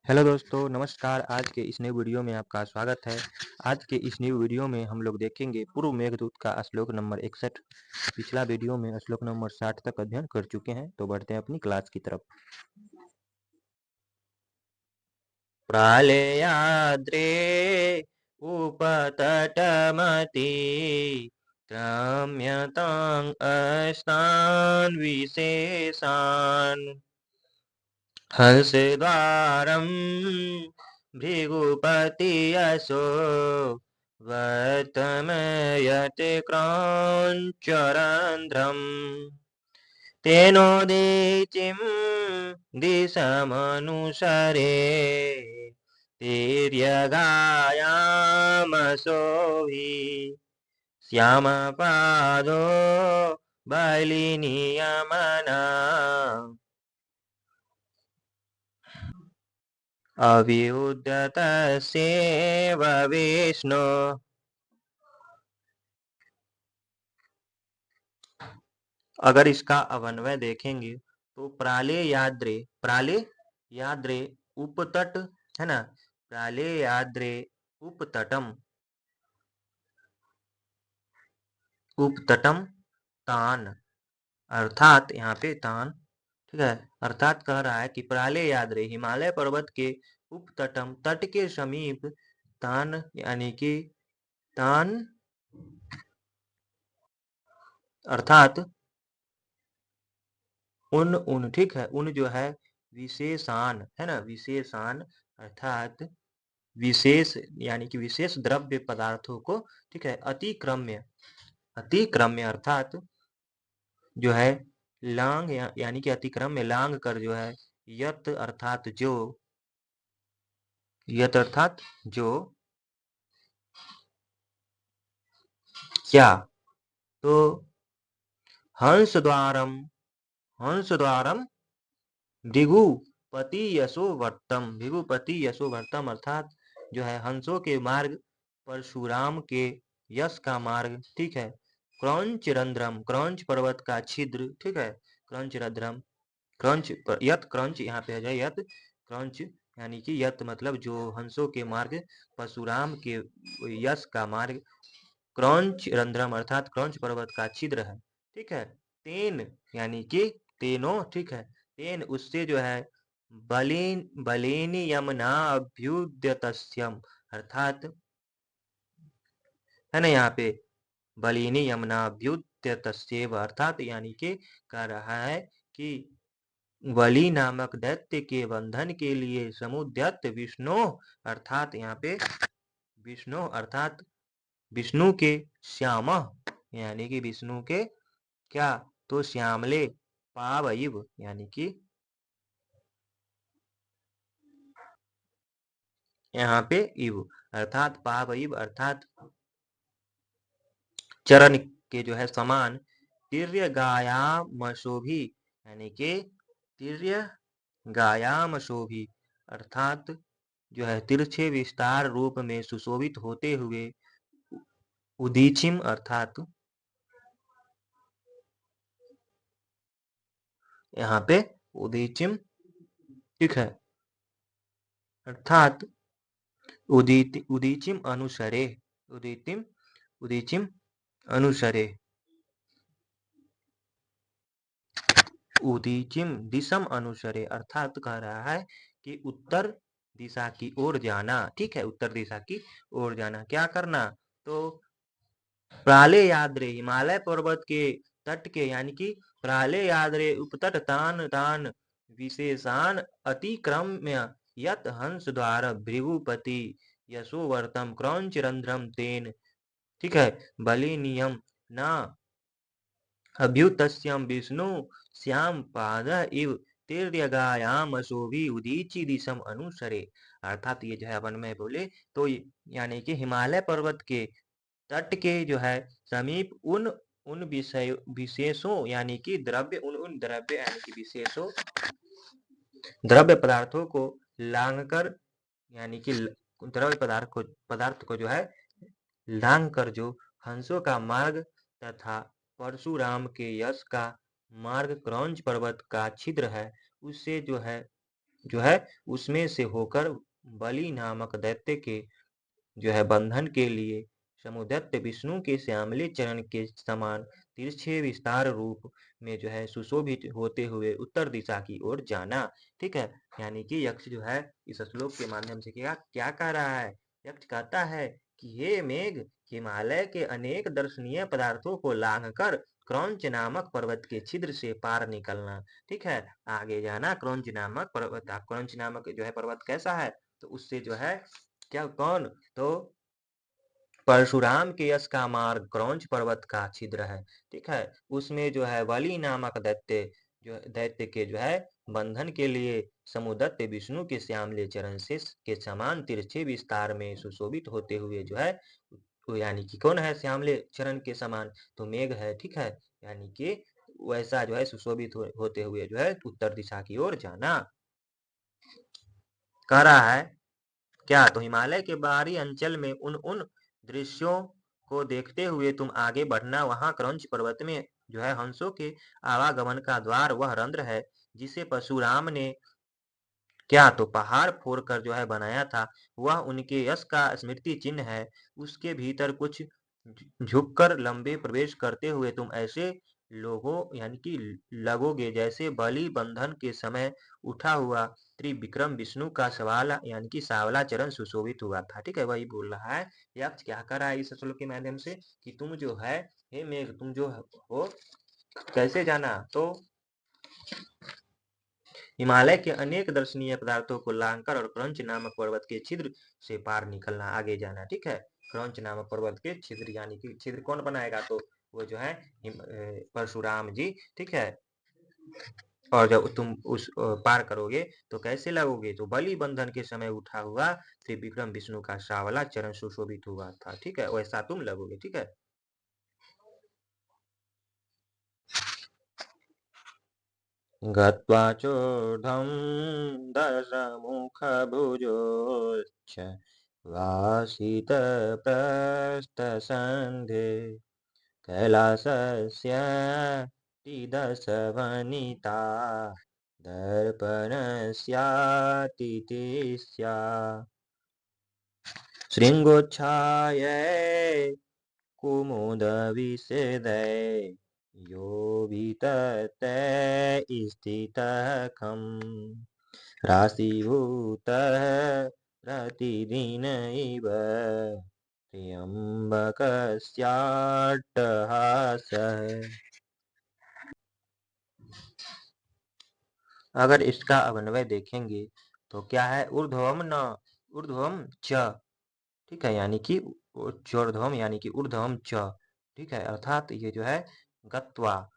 Hello दोस्तों, नमस्कार। आज के इस नए वीडियो में आपका स्वागत है। आज के इस न्यू वीडियो में हम लोग देखेंगे पूर्व मेघदूत का श्लोक नंबर 61। पिछला वीडियो में श्लोक नंबर 60 तक अध्ययन कर चुके हैं, तो बढ़ते हैं अपनी क्लास की तरफ। प्रालेयाद्रे उपतटमति रम्यतां अस्तान् विशेषान् हंसद्वारं भृगुपति यशो वर्तमयते क्राञ्चरन्ध्रम् तेनोदीचिं दिशमनुसरे तिर्यगायामसोऽभि श्यामपादो बलिनियमना अविउद्यतस्येव विष्णु। अगर इसका अवन्वय देखेंगे तो प्राले याद्रे उपतट है ना। प्राले याद्रे उपतटम तान, अर्थात यहाँ पे तान, ठीक है। अर्थात कह रहा है कि प्राले याद्रे हिमालय पर्वत के उपतटम तट के समीप तान यानी कि तान अर्थात उन ठीक है। उन जो है विशेषान है ना, विशेषान अर्थात विशेष यानी कि विशेष द्रव्य पदार्थों को, ठीक है, अतिक्रम्य अर्थात जो है लांग यानी कि अतिक्रम्य लांग कर जो है यत अर्थात जो क्या, तो हंस द्वारम भृगुपति यशोवर्तम अर्थात जो है हंसों के मार्ग, परशुराम के यश का मार्ग, ठीक है। क्रौंच रंध्रम, क्रौंच पर्वत का छिद्र, ठीक है। क्रौंच रंध्रम, यत क्रौंच यहाँ पे आ जाए, यत क्रौंच यानी कि यत मतलब जो हंसों के मार्ग, परशुराम के यश का मार्ग, क्रौंच रंध्रम अर्थात क्रौंच पर्वत का छिद्र है, ठीक है। तेन यानी कि तेनो, ठीक है। तेन उससे जो है बलेन यमना अभ्युद्यतस्यम अर्थात है ना, यहाँ पे बलिनी यमुनाभ्युद्यतस्येव अर्थात यानी कि कह रहा है कि बलि नामक दैत्य के बंधन के लिए समुद्यत विष्णु अर्थात यहाँ पे विष्णु अर्थात विष्णु के श्याम यानी कि विष्णु के क्या, तो श्यामले पावइव यानी कि यहाँ पे इव अर्थात पावइव अर्थात चरण के जो है समान, तीर्य गायामशोभी यानी कि तीर्य गायामशोभी अर्थात जो है तिरछे विस्तार रूप में सुशोभित होते हुए, उदीचिम अर्थात यहाँ पे उदीचिम, ठीक है, अर्थात उदीचिम अनुसरे, उदीचिम अनुसरे, उदीचिम दिशम अनुसरे अर्थात कह रहा है कि उत्तर दिशा की ओर जाना, ठीक है। उत्तर दिशा की ओर जाना, क्या करना, तो प्राले याद्रे हिमालय पर्वत के तट के यानी कि प्राले याद्रे उपतट तान तान विशेषान अतिक्रम्य यत हंस द्वार भृगुपति यशोवर्तम क्रौंच रंध्रम तेन, ठीक है, बलि नियम न अभ्युतस्यम विष्णु श्याम पाद इव तीर्यगायाम अशोभि उदीची दिशम अनुसरे अर्थात ये जो है अपन में बोले तो यानी कि हिमालय पर्वत के तट के जो है समीप उन उन विशेषों यानी कि द्रव्य, उन द्रव्य यानी कि विशेषों द्रव्य पदार्थों को लांग कर यानी कि द्रव्य पदार्थ को जो है लांग कर जो हंसों का मार्ग तथा परशुराम के यश का मार्ग क्रौंच पर्वत का छिद्र है, उससे जो है जो है उसमें से होकर बलि नामक दैत्य के जो है बंधन के लिए समुद्यत विष्णु के श्यामली चरण के समान तिरछे विस्तार रूप में जो है सुशोभित होते हुए उत्तर दिशा की ओर जाना। ठीक है, यानी कि यक्ष जो है इस श्लोक के माध्यम से क्या क्या कह रहा है? यक्ष कहता है कि हे मेघ, हिमालय के अनेक दर्शनीय पदार्थों को लांघ कर क्रौंच नामक पर्वत के छिद्र से पार निकलना। ठीक है, आगे जाना। क्रौंच नामक पर्वत, क्रौंच नामक जो है पर्वत कैसा है? तो उससे जो है क्या कौन? तो परशुराम के यश का मार्ग क्रौंच पर्वत का छिद्र है। ठीक है, उसमें जो है बलि नामक दैत्य के जो है बंधन के लिए समुदत्त विष्णु के श्यामले चरण से के समान तिरछे विस्तार में सुशोभित होते हुए जो है तो यानी कि कौन है श्यामले चरण के समान? तो मेघ है। ठीक है, यानी कि वैसा जो है सुशोभित होते हुए जो है उत्तर दिशा की ओर जाना। कह रहा है क्या? तो हिमालय के बाहरी अंचल में उन उन दृश्यों को देखते हुए तुम आगे बढ़ना। वहां क्रौंच पर्वत में जो है हंसों के आवागमन का द्वार वह रंध्र है जिसे परशुराम ने क्या तो पहाड़ फोड़कर जो है बनाया था। वह उनके यश का स्मृति चिन्ह है। उसके भीतर कुछ झुककर लंबे प्रवेश करते हुए तुम ऐसे लोगों यानी कि लगोगे जैसे बलि बंधन के समय उठा हुआ त्रिविक्रम विष्णु का सवाल यानी कि सावला चरण सुशोभित हुआ था। ठीक है, वही बोल रहा है। यक्ष क्या कर रहा है इस श्लोक के माध्यम से कि तुम जो है हे मेघ, तुम जो हो कैसे जाना? तो हिमालय के अनेक दर्शनीय पदार्थों को लांघकर और क्रंच नामक पर्वत के छिद्र से पार निकलना, आगे जाना। ठीक है, क्रंच नामक पर्वत के छिद्र यानी कि छिद्र कौन बनाएगा? तो वो जो है परशुराम जी। ठीक है, और जब तुम उस पार करोगे तो कैसे लगोगे? तो बलि बंधन के समय उठा हुआ त्रिविक्रम विष्णु का सावला चरण सुशोभित हुआ था। ठीक है, वैसा तुम लगोगे। ठीक है, गत्वा चोर्ध्वं दशमुखभुजोच्च वासितप्रस्थसन्धे कैलासस्यातिदशवनिता दर्पणस्यातिथिस्या शृङ्गोच्छायै कुमुदविसेदये यो वितते स्थितः खम् राशीभूतः प्रतिदिन इव त्र्यम्बकस्याट्टहासः। अगर इसका अवन्वय देखेंगे तो क्या है? ऊर्ध्वम न ऊर्ध्वम च। ठीक है, यानी कि चोर्ध्वम यानी कि ऊर्ध्वम च। ठीक है, अर्थात ये जो है गत्वा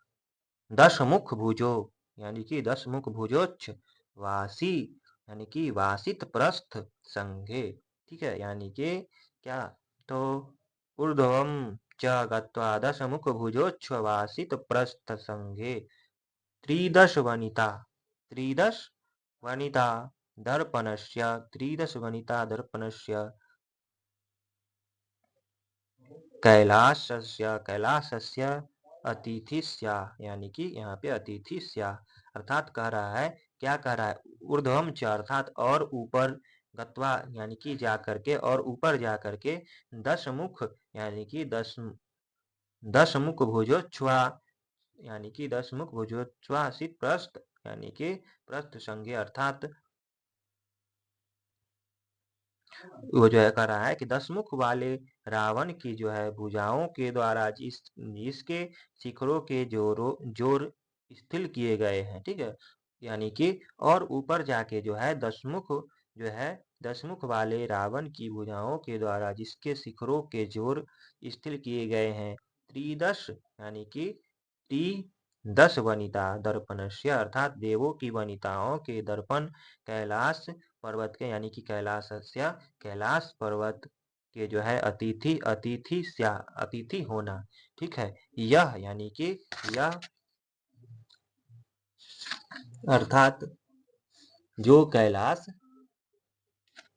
दशमुख भुजो यानी कि दशमुख भुजोच्च वासी यानी कि वासित प्रस्थ संघे। ठीक है, यानी कि क्या? तो ऊर्ध्वम च गत्वा दशमुख भुजोच्च वासित प्रस्थ संघे त्रिदश वनिता त्रिदश वनिता दर्पणस्य त्रिदश वनिता दर्पणस्य कैलाशस्य अतिथिस्या यानी कि यहाँ पे अतिथिस्या अर्थात कह रहा है क्या कह रहा है? ऊर्ध्वम च अर्थात और ऊपर गत्वा यानी कि जा करके और ऊपर जा करके दशमुख यानी कि दशमुख भुजोच्छ्वा यानी कि दशमुख भुजोच्छ्वासित प्रस्थ यानी कि प्रस्थ संज्ञे अर्थात वो जो है कह रहा है कि दशमुख वाले रावण की जो है भुजाओं के द्वारा जिसके शिखरों के जोर स्थिर किए गए हैं। ठीक है, यानी कि और ऊपर जाके जो है दशमुख वाले रावण की भुजाओं के द्वारा जिसके शिखरों के जोर स्थिर किए गए हैं त्रिदश यानी कि टी 10 वनिता दर्पणस्य अर्थात देवों की वनिताओं के दर्पण कैलाश पर्वत के यानी कि कैलाश पर्वत के जो है अतिथि होना। ठीक है, यह यानी कि यह अर्थात जो कैलाश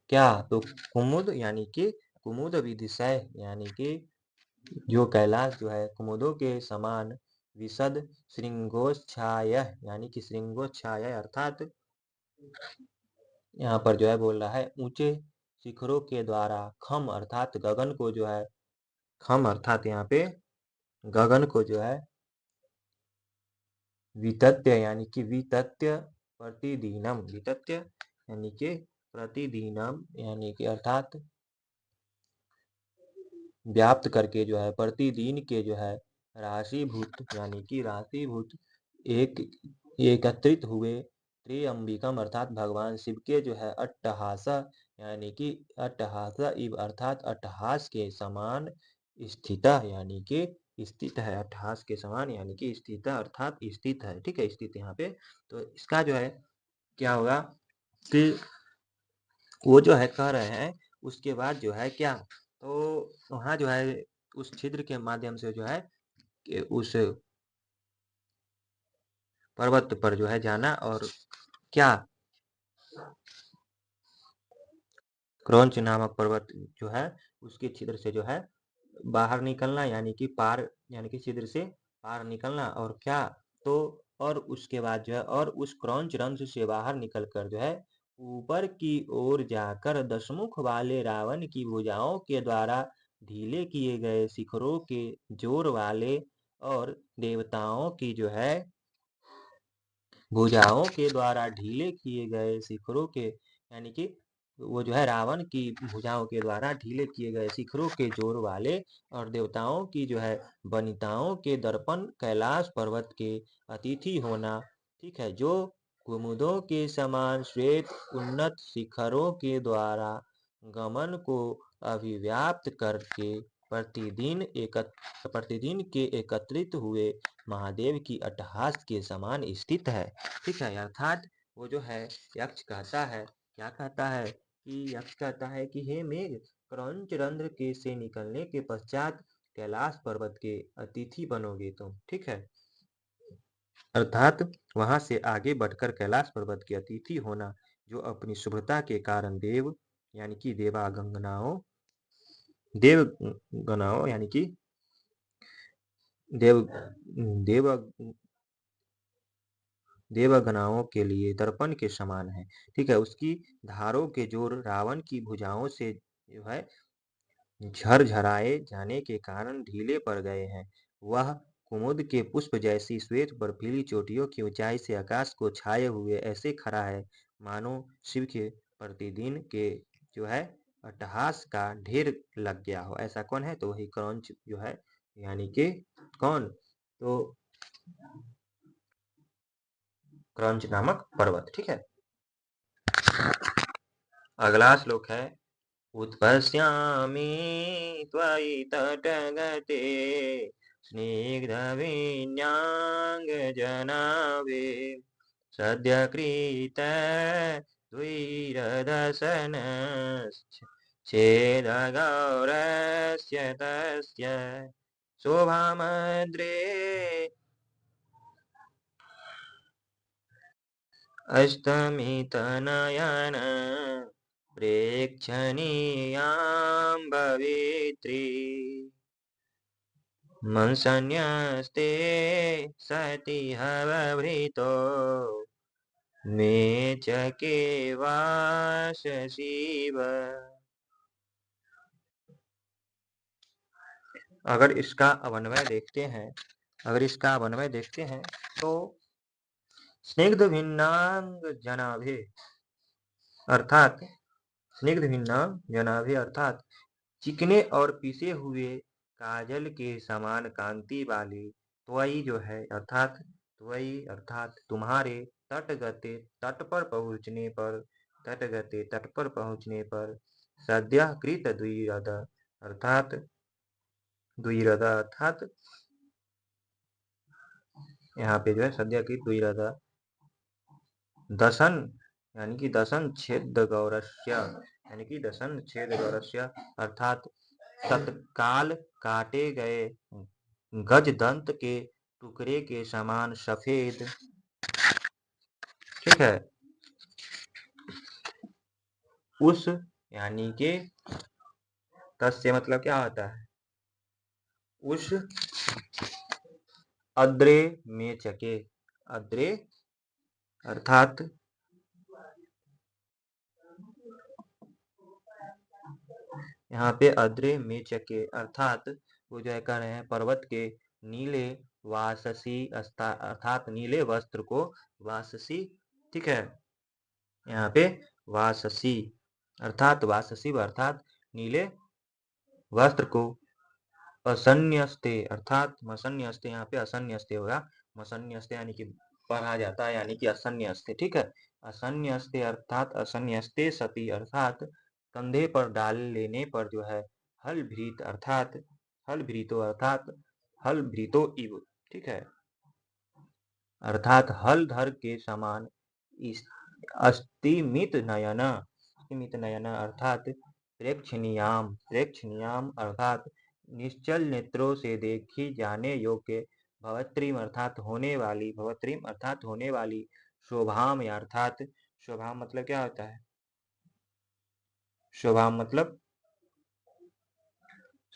क्या? तो कुमुद यानी कि कुमुद विदिशय यानी कि जो कैलाश जो है कुमुदों के समान विशद श्रृंगोच्छाय यानी कि श्रृंगोच्छाय अर्थात यहाँ पर जो है बोल रहा है ऊंचे शिखरों के द्वारा खम अर्थात गगन को जो है, खम अर्थात यहाँ पे गगन को जो है वितत्य यानी कि वितत्य प्रतिदिनम, वितत्य यानी कि प्रतिदिनम यानी कि अर्थात व्याप्त करके जो है प्रतिदिन के जो है राशिभूत यानी कि राशिभूत एक एकत्रित हुए त्रिअंबिकम अर्थात भगवान शिव के जो है अट्टहास यानी कि अट्टहास इव अर्थात अट्टहास के समान स्थित यानी कि स्थित है, अट्टहास के समान यानी कि स्थित अर्थात स्थित है। ठीक है, स्थित यहाँ पे तो इसका जो है क्या होगा कि वो जो है कह रहे हैं उसके बाद जो है क्या, तो वहाँ जो है उस छिद्र के माध्यम से जो है कि उस पर्वत पर जो है जाना और क्या क्रौंच नामक पर्वत जो है उसके छिद्र से जो है बाहर निकलना यानी कि पार यानी कि छिद्र से पार निकलना और क्या, तो और उसके बाद जो है और उस क्रौंच रंध्र से बाहर निकलकर जो है ऊपर की ओर जाकर दशमुख वाले रावण की भुजाओं के द्वारा ढीले किए गए शिखरों के जोर वाले और देवताओं की जो है भुजाओं के द्वारा ढीले किए गए शिखरों के यानी कि वो जो है रावण की भुजाओं के द्वारा ढीले किए गए शिखरों के जोर वाले और देवताओं की जो है वनिताओं के दर्पण कैलाश पर्वत के अतिथि होना। ठीक है, जो कुमुदों के समान श्वेत उन्नत शिखरों के द्वारा गमन को अभिव्याप्त करके प्रतिदिन के एकत्रित हुए महादेव की अट्टहास के समान स्थित है। ठीक है, अर्थात वो जो है यक्ष कहता है, क्या कहता है कि यक्ष कहता है कि हे मेघ, क्रौंच रंध्र के से निकलने के पश्चात कैलाश पर्वत के अतिथि बनोगे तुम। ठीक है, अर्थात वहां से आगे बढ़कर कैलाश पर्वत के अतिथि होना, जो अपनी शुभ्रता के कारण देव यानी कि देवगणाओं यानी कि देव देव देवगणाओं के लिए दर्पण के समान है। ठीक है, उसकी धारों के जोर रावण की भुजाओं से जो है झरझराए जाने के कारण ढीले पड़ गए हैं। वह कुमुद के पुष्प जैसी श्वेत बर्फीली चोटियों की ऊंचाई से आकाश को छाए हुए ऐसे खड़ा है मानो शिव के प्रतिदिन के जो है अट्टहास का ढेर लग गया हो। ऐसा कौन है, तो वही क्रौंच जो है यानी कि कौन, तो क्रौंच नामक पर्वत। ठीक है, अगला श्लोक है उत्पश्यामि त्वयि तटगते स्निग्धविन्याङ्गजनाभे सद्यकृत द्विरदशनश्छेदगौरस्य तस्य शोभामद्रे अस्तमितनयन प्रेक्षणीयां भवित्री मंसन्यस्ते सति हवभृतो मेचके वास शिव। अगर इसका अवन्वय देखते हैं, तो स्निग्ध भिन्नांग जनाभे अर्थात अर्थात चिकने और पिसे हुए काजल के समान कांति वाली त्वयी जो है अर्थात तुम्हारे तटगते तट पर पहुंचने पर सद्यः कृत द्विरद अर्थात यहाँ पे जो है सद्यकृत द्विरद दशन यानी कि दशन छेद गौरस्य अर्थात तत्काल काटे गए गज दंत के टुकड़े के समान सफेद। ठीक है, उस यानी कि तस्य मतलब क्या होता है, उस अद्रे में चके, अद्रे अर्थात यहाँ पे अद्रे में चके अर्थात वो जो है कह रहे हैं पर्वत के नीले वाससी अर्थात नीले वस्त्र को वाससी, ठीक है। यहाँ पे वाससी अर्थात नीले वस्त्र को असन्यस्ते अर्थात मसन्यस्ते, यहाँ पे असन्यस्ते होगा, मसन्यस्ते यानी कि पढ़ा जाता है यानी कि असन्यस्ते, ठीक है। असन्यस्ते अर्थात असन्यस्ते सती अर्थात कंधे पर डाल लेने पर जो है हल भ्रीत अर्थात हल भ्रीतो इव, ठीक है, अर्थात हल धर के समान अस्तिमित नयन अर्थात प्रेक्षणीयाम अर्थात निश्चल नेत्रों से देखी जाने योग्य भवत्रीम अर्थात होने वाली शोभाम या अर्थात शोभाम मतलब क्या होता है, शोभाम मतलब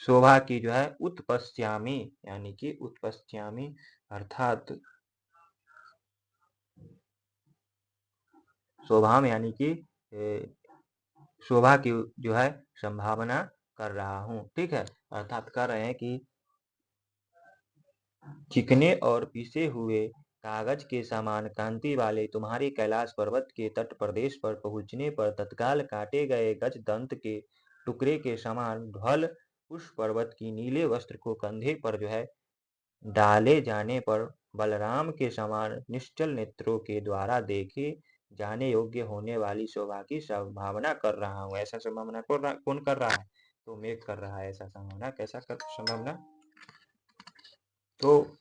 शोभा की जो है उत्पस्यामी यानी कि उत्पस्यामी अर्थात शोभाम यानी कि शोभा की जो है संभावना कर रहा हूँ, ठीक है। अर्थात कर रहे हैं कि चिकने और पिसे हुए कागज के समान कांति वाले तुम्हारे कैलाश पर्वत के तट प्रदेश पर पहुंचने पर तत्काल काटे गए गज दंत के टुकड़े के समान ढल उस पर्वत की नीले वस्त्र को कंधे पर जो है डाले जाने पर बलराम के समान निश्चल नेत्रों के द्वारा देखे जाने योग्य होने वाली शोभा की संभावना कर रहा हूँ। ऐसा संभावना कौन कर रहा है, तो मेघ कर रहा है ऐसा संभावना। कैसा कर संभावना, तो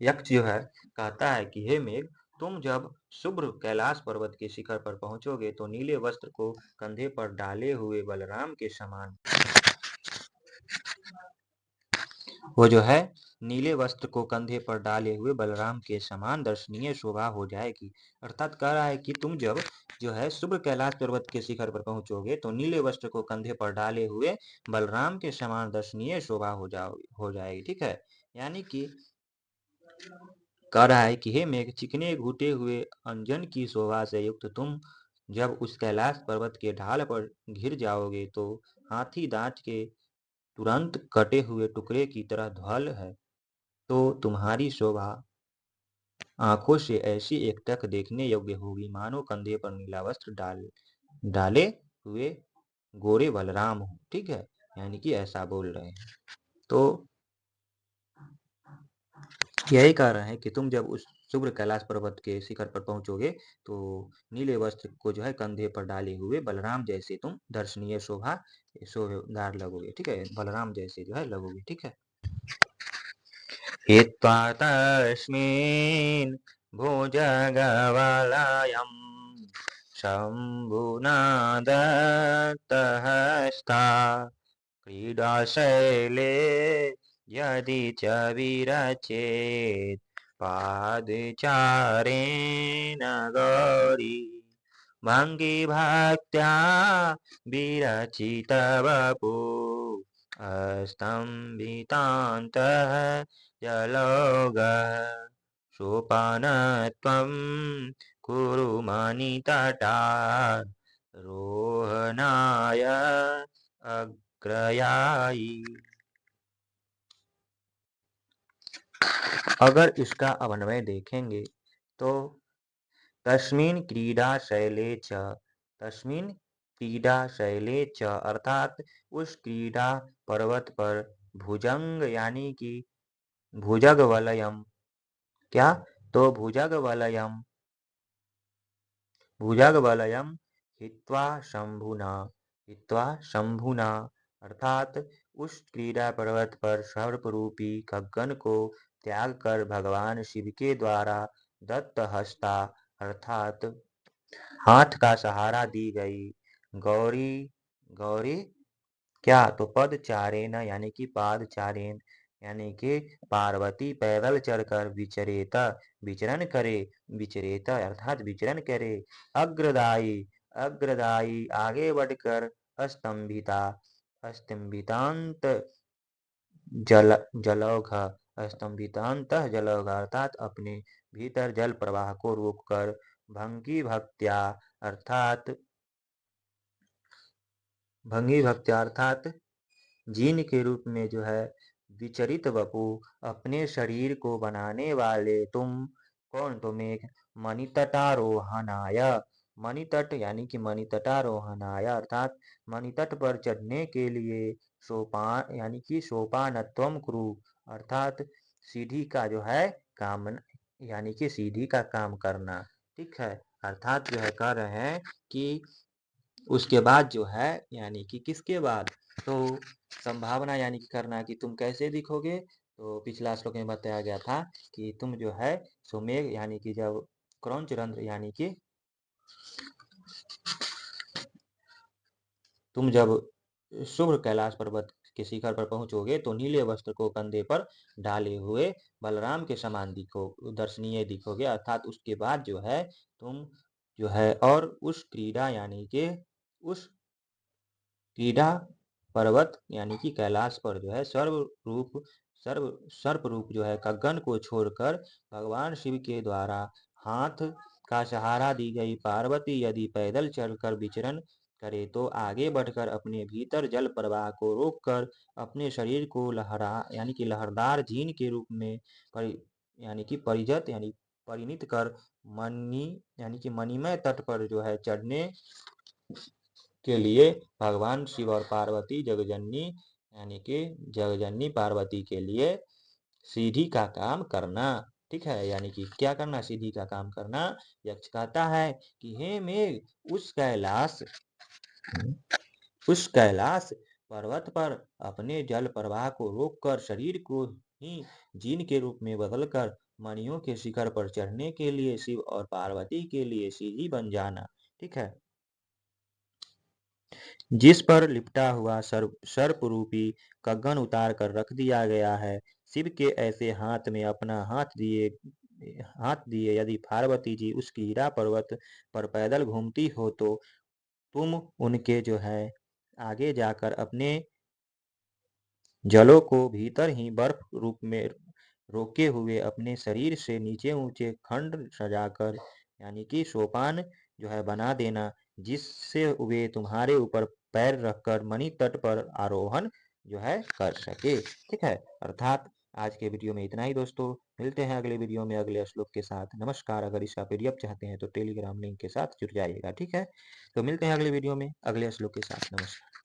यक्ष जो है कहता है कि हे मेघ, तुम जब शुभ्र कैलाश पर्वत के शिखर पर पहुंचोगे तो नीले वस्त्र को कंधे पर डाले हुए बलराम के समान वो जो है नीले वस्त्र को कंधे पर डाले हुए बलराम के समान दर्शनीय शोभा हो जाएगी। अर्थात कह रहा है कि तुम जब जो है शुभ्र कैलाश पर्वत के शिखर पर पहुंचोगे तो नीले वस्त्र को कंधे पर डाले हुए बलराम के समान दर्शनीय शोभा हो जाएगी, ठीक है। यानी कि कह रहा है कि हे मेघ, चिकने घुटे हुए अंजन की शोभा से युक्त तुम जब उस कैलाश पर्वत के ढाल पर घिर जाओगे तो हाथी दांत के तुरंत कटे हुए टुकड़े की तरह ढल है, तो तुम्हारी शोभा आंखों से ऐसी एकटक देखने योग्य होगी मानो कंधे पर नीला वस्त्र डाले हुए गोरे बलराम हो, ठीक है। यानी कि ऐसा बोल रहे हैं। तो यही कह रहे हैं कि तुम जब उस शुभ्र कैलाश पर्वत के शिखर पर पहुंचोगे तो नीले वस्त्र को जो है कंधे पर डाले हुए बलराम जैसे तुम दर्शनीय शोभादार लगोगे, ठीक है। बलराम जैसे जो है लगोगे, ठीक है। हित्वा तस्मिन् भुजगवलयम् शम्भुना दत्तहस्ता क्रीडाशैले यदि च विरचेत् पादचारेण गौरी भङ्गिभक्त्या विरचितवपु स्तम्भितान्तः जलौघः सोपानत्वं कुरु मणितटात् रोहणाय अग्रयायी। अगर इसका अवन्वय देखेंगे तो तस्मिन् क्रीडा शैले च अर्थात उस क्रीडा पर्वत पर भुजंग यानी कि भुजग वलयम, क्या, तो भुजग वलयम हित्वा शंभुना अर्थात उस क्रीडा पर्वत पर सर्परूपी खग्गन को त्याग कर भगवान शिव के द्वारा दत्त हस्ता अर्थात हाथ का सहारा दी गई गौरी गौरी क्या, तो पदचारेण यानी कि पादचारेण यानी कि पार्वती पैदल चढ़कर विचरेता अर्थात विचरण करे। अग्रदाई आगे बढ़कर स्तंभिता स्तंभितांत जल जलौघ स्तंभितांत जलौघ अर्थात अपने भीतर जल प्रवाह को रोककर। भंगी भक्त्या अर्थात भंगी भक्त अर्थात जीन के रूप में जो है विचरित वपु, अपने शरीर को बनाने वाले तुम, कौन तुम, एक मणितटारोहणाय, मणितट यानी कि मणितटारोहणाय अर्थात मणितट पर चढ़ने के लिए, सोपान यानी कि सोपानत्वम कुरु अर्थात सीढ़ी का जो है काम, यानी कि सीढ़ी का काम करना। ठीक है, अर्थात जो है कह रहे हैं कि उसके बाद जो है यानी कि किसके बाद, तो संभावना यानी कि करना कि तुम कैसे दिखोगे, तो पिछला श्लोक में बताया गया था कि तुम जो है सुमेघ यानी कि जब क्रौंच रंध्र यानी कि तुम जब शुभ्र कैलाश पर्वत के शिखर पर पहुंचोगे तो नीले वस्त्र को कंधे पर डाले हुए बलराम के समान दर्शनीय दिखोगे। अर्थात उसके बाद जो है तुम जो है और उस क्रीड़ा यानी कि उस क्रीड़ा पर्वत यानी कि कैलाश पर जो है सर्प रूप जो है कग्गन को छोड़कर भगवान शिव के द्वारा हाथ का सहारा दी गई पार्वती यदि पैदल चलकर विचरण करे तो आगे बढ़कर अपने भीतर जल प्रवाह को रोककर अपने शरीर को यानी कि लहरदार झील के रूप में यानी कि परिजत यानी परिणित कर मणि यानी कि मणिमय तट पर जो है चढ़ने के लिए भगवान शिव और पार्वती जगजननी यानी कि जगजननी पार्वती के लिए सीढ़ी का काम करना। ठीक है, यानी कि क्या करना, सीढ़ी का काम करना। यक्ष कहता है कि हे मेघ, उस कैलाश पर्वत पर अपने जल प्रवाह को रोककर शरीर को ही जीन के रूप में बदलकर मणियों के शिखर पर चढ़ने के लिए शिव और पार्वती के लिए सीढ़ी बन जाना। ठीक है, जिस पर लिपटा हुआ सर्प रूपी कग्गन उतार कर रख दिया गया है। शिव के ऐसे हाथ में अपना हाथ दिए यदि पार्वती जी उस कीड़ा पर्वत पर पैदल घूमती हो तो तुम उनके जो है आगे जाकर अपने जलों को भीतर ही बर्फ रूप में रोके हुए अपने शरीर से नीचे ऊंचे खंड सजाकर यानी कि सोपान जो है बना देना, जिससे वे तुम्हारे ऊपर पैर रखकर मणि तट पर आरोहण जो है कर सके। ठीक है, अर्थात आज के वीडियो में इतना ही दोस्तों। मिलते हैं अगले वीडियो में अगले श्लोक के साथ। नमस्कार। अगर इसका पीडीएफ चाहते हैं तो टेलीग्राम लिंक के साथ जुड़ जाइएगा। ठीक है, तो मिलते हैं अगले वीडियो में अगले श्लोक के साथ। नमस्कार।